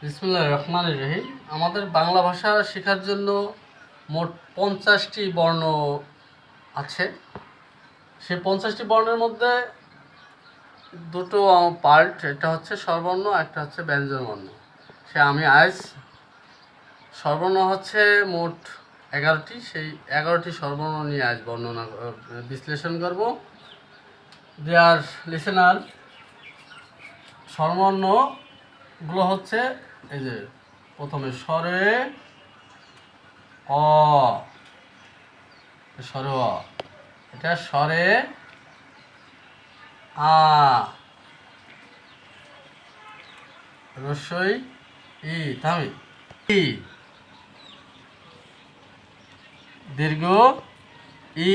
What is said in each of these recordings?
বিসমিল্লাহির রহমানির রহিম। আমাদের বাংলা ভাষা শেখার জন্য মোট 50টি বর্ণ আছে। সেই 50টি বর্ণের মধ্যে দুটো পার্ট, এটা হচ্ছে স্বরবর্ণ, একটা হচ্ছে ব্যঞ্জনবর্ণ। আমি আজ স্বরবর্ণ হচ্ছে মোট 11টি, সেই 11টি স্বরবর্ণ নিয়ে আজ বিশ্লেষণ করব। ডিয়ার লিসেনার, স্বরবর্ণগুলো হচ্ছে এই যে প্রথমে স্বরে অ, স্বরে অ, এটা স্বরে আ, রস্বই ই, থামি ই, দীর্ঘ ই,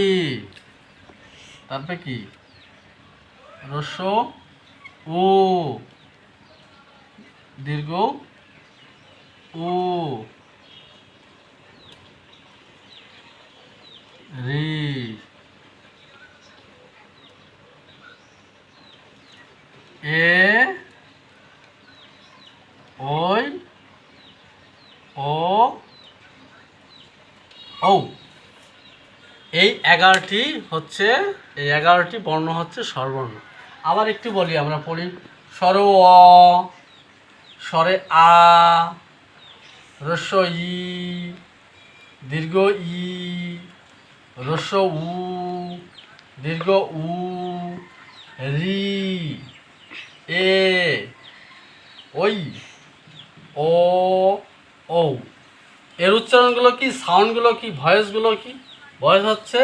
তারপরে কি রস্ব উ, দীর্ঘ উ, রি, এ, ওই, ও, ও। এই 11টি বর্ণ হচ্ছে স্বরবর্ণ। আবার একটু বলি, আমরা পড়ি স্বর অ, স্বরে আ, রস্ব ই, দীর্ঘ ই, রস্ব উ, দীর্ঘ উ, রি, এ, ওই, ও, ও। এর উচ্চারণগুলো কি, সাউন্ডগুলো কি, ভয়েসগুলো কি? ভয়েস হচ্ছে,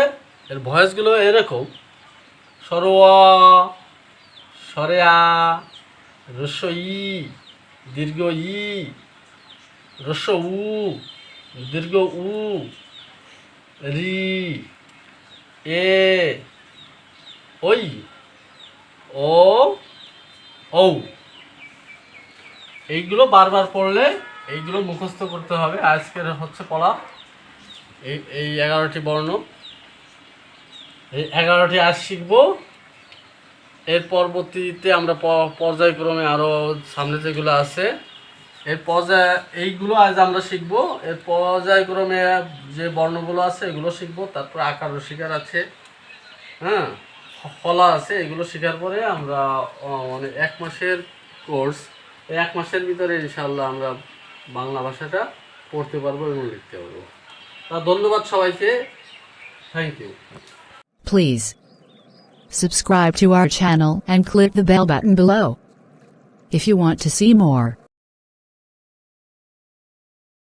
এর ভয়েসগুলো এরকম: স্বর অ, স্বরে আ, রস্ব ই, দীর্ঘ ই, রস্ব উ, দীর্ঘ উ, রি, এ, ওই, ও, ও। এইগুলো বারবার পড়লে এইগুলো মুখস্থ করতে হবে। আজকের হচ্ছে পড়া এই 11টি বর্ণ, এই 11টি আজ শিখবো। এর পরবর্তীতে আমরা পর্যায়ক্রমে আরও সামনে যেগুলো আছে এইগুলো আজ আমরা শিখবো। এর পর্যায়ক্রমে যে বর্ণগুলো আছে এগুলো শিখবো, তারপর আকার রসিকার আছে, হ্যাঁ, ফলা আছে। এগুলো শেখার পরে আমরা মানে 1 মাসের কোর্স, এই 1 মাসের ভিতরে ইনশাআল্লাহ আমরা বাংলা ভাষাটা পড়তে পারবো এবং লিখতে পারবো। ধন্যবাদ সবাইকে, thank you. Please subscribe to our channel and click the bell button below if you want to see more.